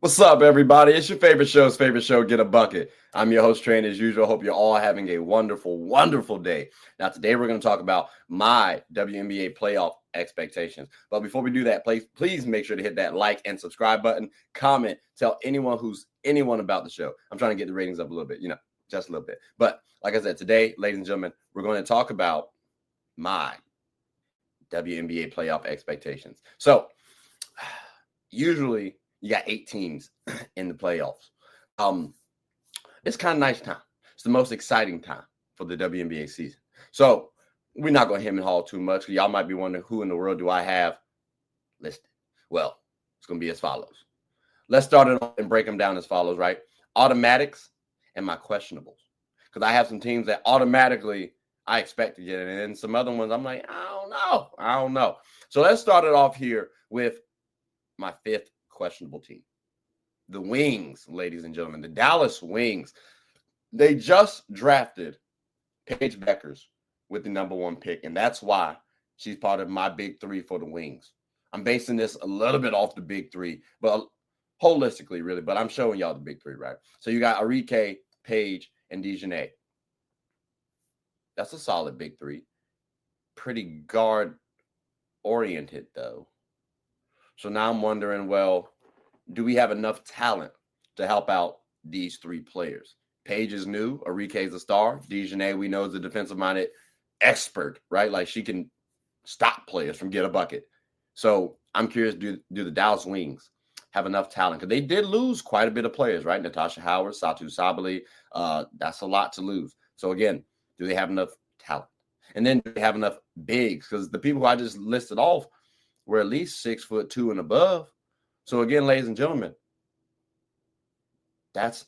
What's up, everybody? It's your favorite show, Get a Bucket. I'm your host, Train, as usual. Hope you're all having a wonderful, wonderful day. Now, today we're going to talk about my WNBA playoff expectations. But before we do that, please make sure to hit that like and subscribe button. Comment, tell anyone about the show. I'm trying to get the ratings up a little bit, just a little bit. But like I said, today, ladies and gentlemen, we're going to talk about my WNBA playoff expectations. So, usually, you got 8 teams in the playoffs. It's kind of nice time. It's the most exciting time for the WNBA season. So we're not going to hem and haw too much. Y'all might be wondering, who in the world do I have listed? Well, it's going to be as follows. Let's start it off and break them down as follows, right? Automatics and my questionables. Because I have some teams that automatically I expect to get in. And then some other ones I'm like, I don't know. So let's start it off here with my 5th questionable team. The Wings, ladies and gentlemen, the Dallas Wings. They just drafted Paige Becker with the number 1 pick, and that's why she's part of my big 3 for the Wings. I'm basing this a little bit off the big 3, but holistically, really, but I'm showing y'all the big 3, right? So you got Arike, Paige, and DiJonai. That's a solid big 3. Pretty guard-oriented, though. So now I'm wondering, well, do we have enough talent to help out these 3 players? Paige is new. Arike is a star. DiJonai, we know, is a defensive-minded expert, right? Like, she can stop players from get a bucket. So I'm curious, do the Dallas Wings have enough talent? Because they did lose quite a bit of players, right? Natasha Howard, Satou Sabally. That's a lot to lose. So, again, do they have enough talent? And then do they have enough bigs? Because the people who I just listed off were at least 6'2" and above. So again, ladies and gentlemen, that's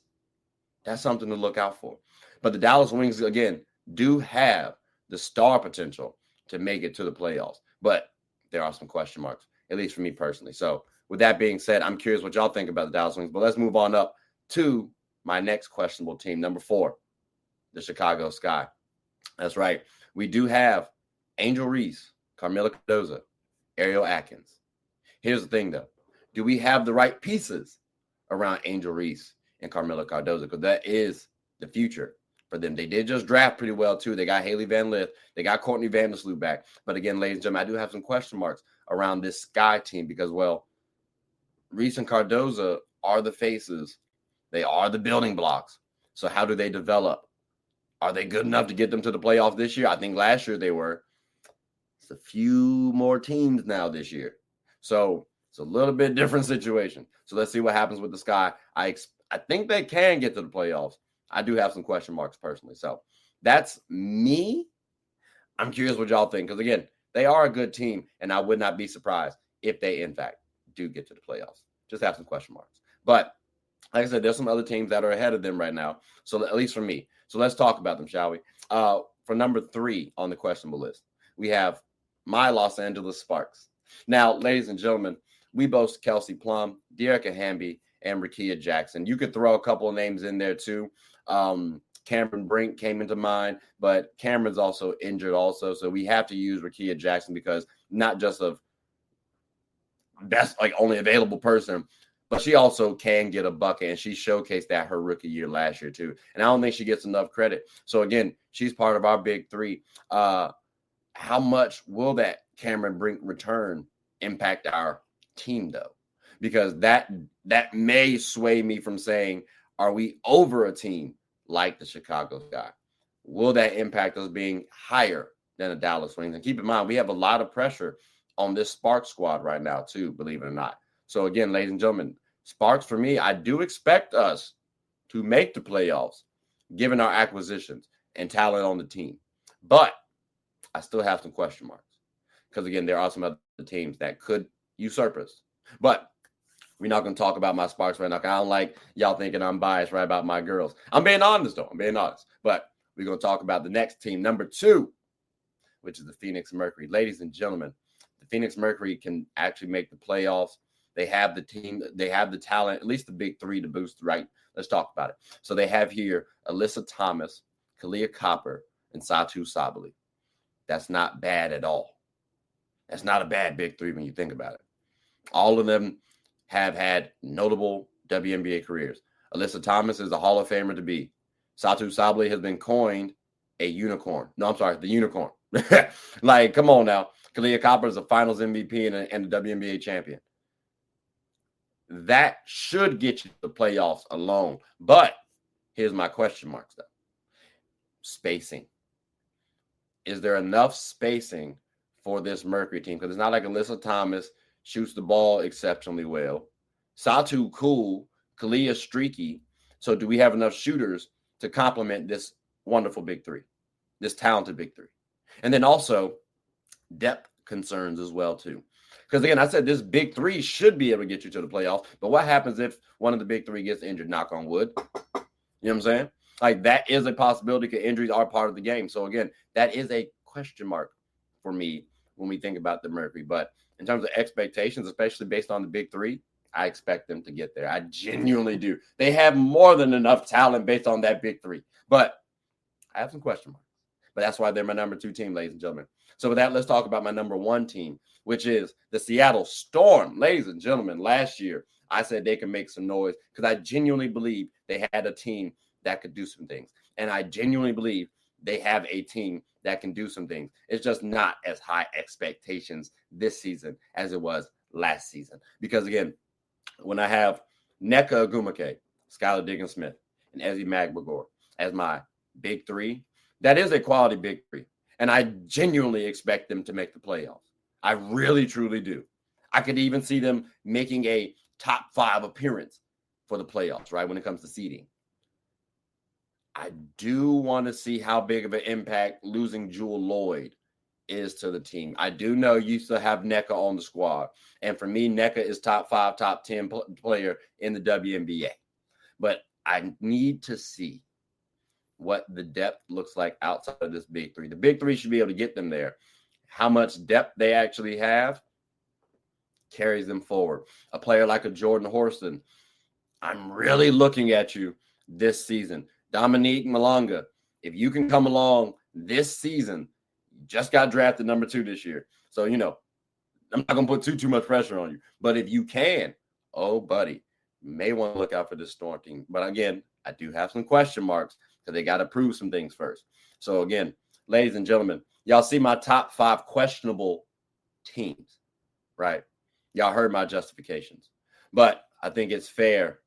something to look out for. But the Dallas Wings, again, do have the star potential to make it to the playoffs. But there are some question marks, at least for me personally. So with that being said, I'm curious what y'all think about the Dallas Wings. But let's move on up to my next questionable team, number 4, the Chicago Sky. That's right. We do have Angel Reese, Carmela Cardoso, Ariel Atkins. Here's the thing, though. Do we have the right pieces around Angel Reese and Carmela Cardoso? Because that is the future for them. They did just draft pretty well, too. They got Haley Van Lith. They got Courtney Vandersloot back. But again, ladies and gentlemen, I do have some question marks around this Sky team because, well, Reese and Cardoso are the faces. They are the building blocks. So how do they develop? Are they good enough to get them to the playoffs this year? I think last year they were. It's a few more teams now this year. So it's a little bit different situation. So let's see what happens with the Sky. I think they can get to the playoffs. I do have some question marks personally. So that's me. I'm curious what y'all think. Because, again, they are a good team, and I would not be surprised if they, in fact, do get to the playoffs. Just have some question marks. But like I said, there's some other teams that are ahead of them right now. So at least for me. So let's talk about them, shall we? For number 3 on the questionable list, we have my Los Angeles Sparks. Now, ladies and gentlemen, we boast Kelsey Plum, Dearica Hamby, and Rickea Jackson. You could throw a couple of names in there too. Cameron Brink came into mind, but Cameron's also injured also. So we have to use Rickea Jackson because not just of best, like only available person, but she also can get a bucket, and she showcased that her rookie year last year too. And I don't think she gets enough credit. So again, she's part of our big 3. How much will that Cameron Brink return impact our team, though? Because that may sway me from saying, are we over a team like the Chicago Sky? Will that impact us being higher than the Dallas Wings? And keep in mind, we have a lot of pressure on this Sparks squad right now, too, believe it or not. So again, ladies and gentlemen, Sparks, for me, I do expect us to make the playoffs, given our acquisitions and talent on the team. But I still have some question marks because, again, there are some other teams that could usurp us. But we're not going to talk about my Sparks right now. I don't like y'all thinking I'm biased right about my girls. I'm being honest, though. I'm being honest. But we're going to talk about the next team, number 2, which is the Phoenix Mercury. Ladies and gentlemen, the Phoenix Mercury can actually make the playoffs. They have the team. They have the talent, at least the big 3 to boost, right? Let's talk about it. So they have here Alyssa Thomas, Kaleah Copper, and Satou Sabally. That's not bad at all. That's not a bad big 3 when you think about it. All of them have had notable WNBA careers. Alyssa Thomas is a Hall of Famer to be. Satou Sabally has been coined a unicorn. No, I'm sorry, the unicorn. Like, come on now. Kaleah Copper is a finals MVP and a WNBA champion. That should get you to the playoffs alone. But here's my question marks, though. Spacing. Is there enough spacing for this Mercury team? Because it's not like Alyssa Thomas shoots the ball exceptionally well. Satou cool. Kaleah streaky. So do we have enough shooters to complement this wonderful big three, this talented big three? And then also depth concerns as well, too. Because, again, I said this big three should be able to get you to the playoffs. But what happens if one of the big three gets injured? Knock on wood. You know what I'm saying? Like, that is a possibility because injuries are part of the game. So, again, that is a question mark for me when we think about the Mercury. But in terms of expectations, especially based on the big three, I expect them to get there. I genuinely do. They have more than enough talent based on that big three. But I have some question marks. But that's why they're my number 2 team, ladies and gentlemen. So with that, let's talk about my number 1 team, which is the Seattle Storm. Ladies and gentlemen, last year, I said they can make some noise because I genuinely believe they had a team that could do some things. And I genuinely believe they have a team that can do some things. It's just not as high expectations this season as it was last season. Because, again, when I have Nneka Ogwumike, Skylar Diggins-Smith, and Ezi Magbegor as my big three, that is a quality big three. And I genuinely expect them to make the playoffs. I really, truly do. I could even see them making a top 5 appearance for the playoffs, right, when it comes to seeding. I do want to see how big of an impact losing Jewell Loyd is to the team. I do know you still have Nneka on the squad. And for me, Nneka is top 5, top 10 player in the WNBA. But I need to see what the depth looks like outside of this big three. The big three should be able to get them there. How much depth they actually have carries them forward. A player like a Jordan Horston, I'm really looking at you this season. Dominique Malonga, if you can come along this season, you just got drafted number 2 this year. So, I'm not going to put too much pressure on you. But if you can, oh, buddy, you may want to look out for this Storm team. But again, I do have some question marks because they got to prove some things first. So again, ladies and gentlemen, y'all see my top 5 questionable teams, right? Y'all heard my justifications. But I think it's fair.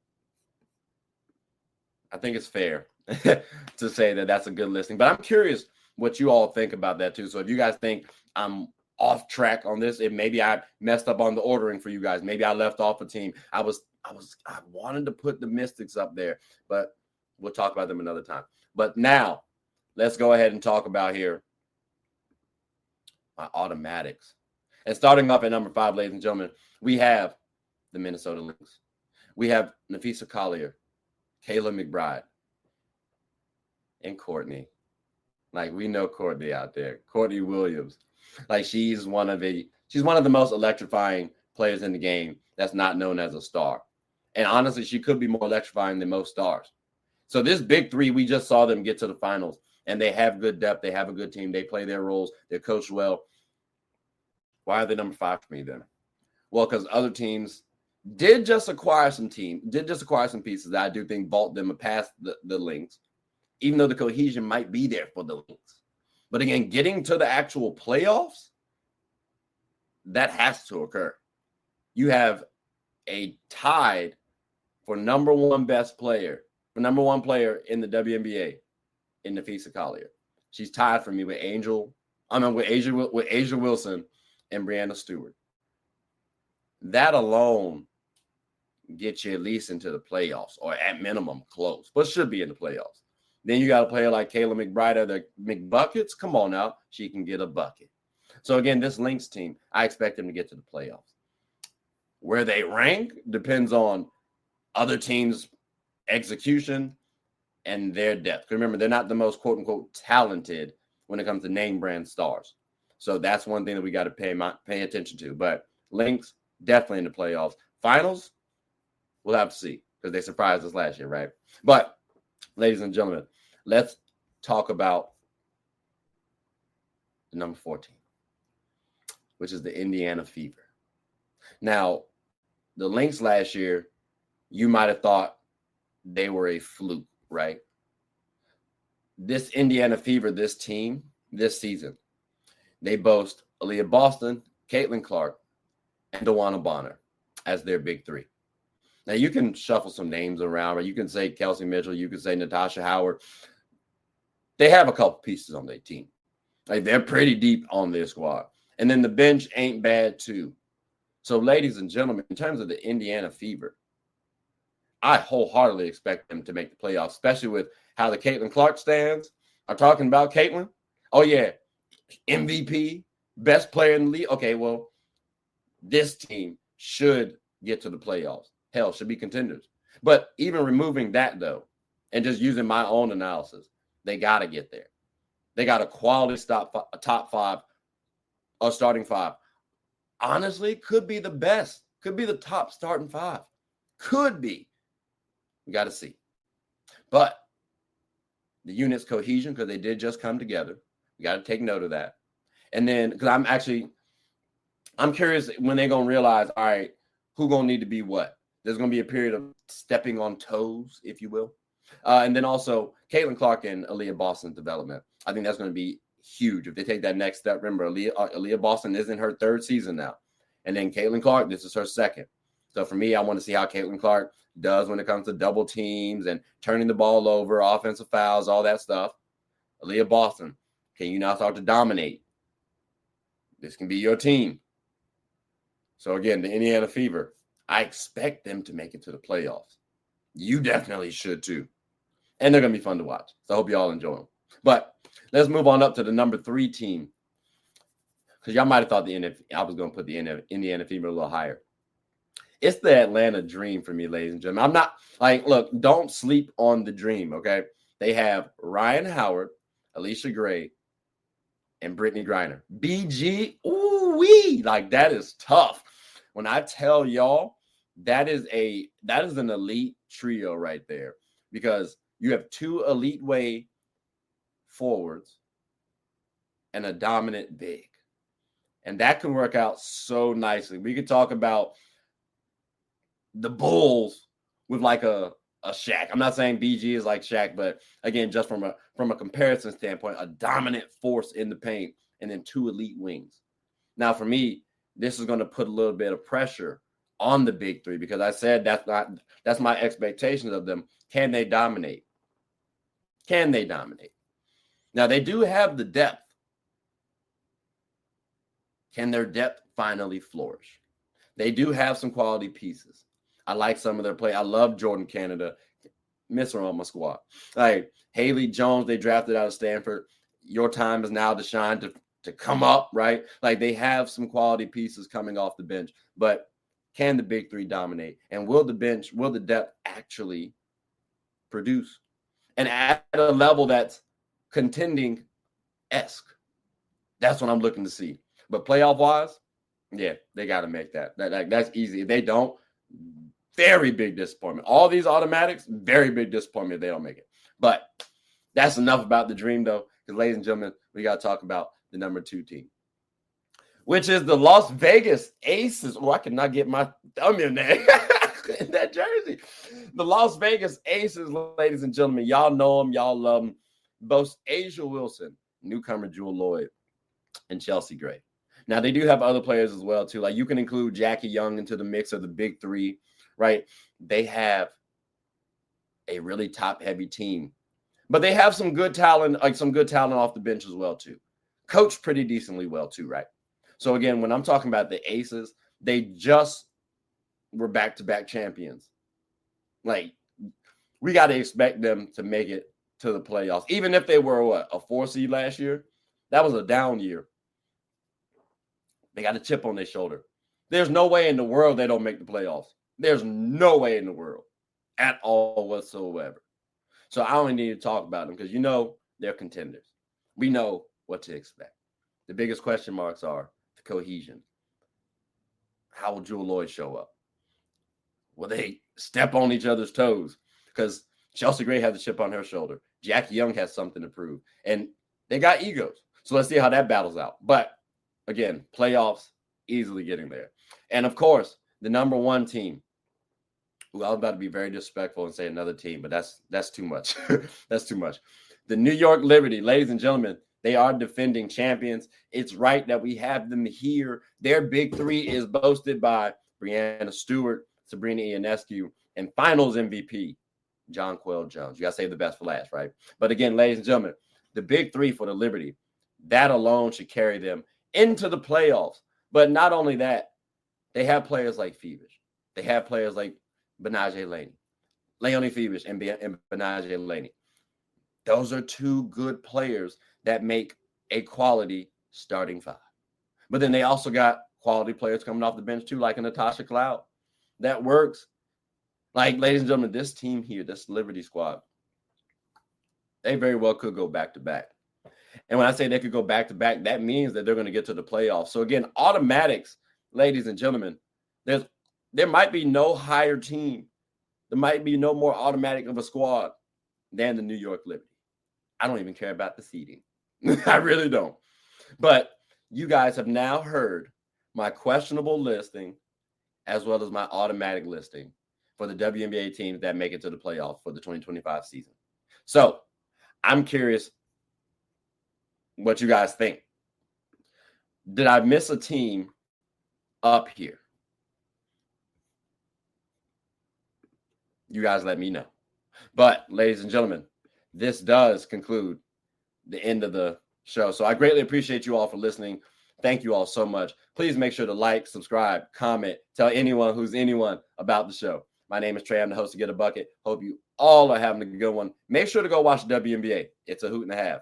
To say that that's a good listing. But I'm curious what you all think about that too. So if you guys think I'm off track on this, maybe I messed up on the ordering for you guys. Maybe I left off a team. I wanted to put the Mystics up there, but we'll talk about them another time. But now let's go ahead and talk about here my automatics. And starting off at number 5, ladies and gentlemen, we have the Minnesota Lynx. We have Napheesa Collier, Kayla McBride, and Courtney. Like, we know Courtney out there. Courtney Williams. Like, she's one of the most electrifying players in the game that's not known as a star. And honestly, she could be more electrifying than most stars. So this big three, we just saw them get to the finals, and they have good depth. They have a good team. They play their roles. They're coached well. Why are they number 5 for me then? Well, because other teams did just acquire some pieces that I do think vault them past the Lynx, even though the cohesion might be there for the Lynx. But again, getting to the actual playoffs, that has to occur. You have a tied for number 1 player in the WNBA in Napheesa Collier. She's tied for me with Asia Wilson and Brianna Stewart. That alone gets you at least into the playoffs, or at minimum close, but should be in the playoffs. Then you got a player like Kayla McBride or the McBuckets. Come on now. She can get a bucket. So again, this Lynx team, I expect them to get to the playoffs. Where they rank depends on other teams' execution and their depth. Remember, they're not the most quote-unquote talented when it comes to name brand stars. So that's one thing that we got to pay attention to. But Lynx, definitely in the playoffs. Finals, we'll have to see because they surprised us last year, right? But, ladies and gentlemen, let's talk about the number 14, which is the Indiana Fever. Now, the Lynx last year, you might have thought they were a fluke, right? This Indiana Fever, this team, this season, they boast Aaliyah Boston, Caitlin Clark, and DeWanna Bonner as their big three. Now, you can shuffle some names around, or you can say Kelsey Mitchell, you can say Natasha Howard. They have a couple pieces on their team. Like, they're pretty deep on their squad. And then the bench ain't bad, too. So, ladies and gentlemen, in terms of the Indiana Fever, I wholeheartedly expect them to make the playoffs, especially with how the Caitlin Clark stands are talking about Caitlin. Oh, yeah, MVP, best player in the league. Okay, well, this team should get to the playoffs. Hell, should be contenders. But even removing that, though, and just using my own analysis, they got to get there. They got a quality top five or starting five. Honestly, could be the best. Could be the top starting five. Could be. We got to see. But the unit's cohesion, because they did just come together. We got to take note of that. And then, because I'm curious when they're going to realize, all right, who's going to need to be what? There's going to be a period of stepping on toes, if you will. And then also, Caitlin Clark and Aaliyah Boston's development. I think that's going to be huge if they take that next step. Remember, Aaliyah Boston is in her third season now. And then Caitlin Clark, this is her second. So for me, I want to see how Caitlin Clark does when it comes to double teams and turning the ball over, offensive fouls, all that stuff. Aaliyah Boston, can you now start to dominate? This can be your team. So again, the Indiana Fever, I expect them to make it to the playoffs. You definitely should too. And they're going to be fun to watch. So I hope you all enjoy them. But let's move on up to the number 3 team. Because y'all might have thought I was going to put the Indiana Fever a little higher. It's the Atlanta Dream for me, ladies and gentlemen. I'm not like, look, don't sleep on the Dream, okay? They have Ryan Howard, Alicia Gray, and Brittany Griner. BG, ooh-wee, like that is tough. When I tell y'all, that is an elite trio right there, because you have 2 elite way forwards and a dominant big. And that can work out so nicely. We could talk about the Bulls with like a Shaq. I'm not saying BG is like Shaq, but again, just from a comparison standpoint, a dominant force in the paint and then 2 elite wings. Now, for me, this is going to put a little bit of pressure on the big 3, because I said that's my expectations of them. Can they dominate? Can they dominate? Now, they do have the depth. Can their depth finally flourish? They do have some quality pieces. I like some of their play. I love Jordan Canada. Miss her on my squad. Like Haley Jones, they drafted out of Stanford. Your time is now to shine, to come up, right? Like they have some quality pieces coming off the bench. But can the big 3 dominate? And will the depth actually produce? And at a level that's contending-esque. That's what I'm looking to see. But playoff-wise, yeah, they got to make that. That's easy. If they don't, very big disappointment. All these automatics, very big disappointment if they don't make it. But that's enough about the Dream, though, because, ladies and gentlemen, we got to talk about the number 2 team, which is the Las Vegas Aces. Oh, I cannot get my thumb in there. In that jersey. The Las Vegas Aces, ladies and gentlemen, y'all know them. Y'all love them. Both Asia Wilson, newcomer Jewel Lloyd, and Chelsea Gray. Now, they do have other players as well, too. Like, you can include Jackie Young into the mix of the big 3, right? They have a really top-heavy team. But they have some good talent, off the bench as well, too. Coached pretty decently well, too, right? So, again, when I'm talking about the Aces, they just were back-to-back champions. Like, we got to expect them to make it to the playoffs. Even if they were, a 4 seed last year, that was a down year. They got a chip on their shoulder. There's no way in the world they don't make the playoffs. There's no way in the world at all whatsoever. So I only need to talk about them because, they're contenders. We know what to expect. The biggest question marks are the cohesion. How will Jewel Lloyd show up? Will they step on each other's toes? Because Chelsea Gray has a chip on her shoulder. Jackie Young has something to prove. And they got egos. So let's see how that battles out. But again, playoffs, easily getting there. And of course, the number 1 team, Well, I was about to be very disrespectful and say another team, but that's too much. That's too much. The New York Liberty, ladies and gentlemen, they are defending champions. It's right that we have them here. Their big three is boasted by Breanna Stewart, Sabrina Ionescu, and finals MVP, Jonquel Jones. You got to save the best for last, right? But again, ladies and gentlemen, the big three for the Liberty, that alone should carry them into the playoffs. But not only that, they have players like Phoebus. They have players like Benaje Laney, Leonie Phoebus, and Benaje Laney. Those are two good players that make a quality starting five. But then they also got quality players coming off the bench too, like a Natasha Cloud. That works. Like, ladies and gentlemen, this team here, this Liberty squad, they very well could go back to back. And when I say they could go back to back, that means that they're going to get to the playoffs. So again, automatics, ladies and gentlemen, there might be no higher team. There might be no more automatic of a squad than the New York Liberty. I don't even care about the seeding. I really don't. But you guys have now heard my questionable listing as well as my automatic listing for the WNBA teams that make it to the playoffs for the 2025 season. So I'm curious what you guys think. Did I miss a team up here? You guys let me know. But ladies and gentlemen, this does conclude the end of the show. So I greatly appreciate you all for listening. Thank you all so much. Please make sure to like, subscribe, comment, tell anyone who's anyone about the show. My name is Trey. I'm the host of Get a Bucket. Hope you all are having a good one. Make sure to go watch WNBA. It's a hoot and a half.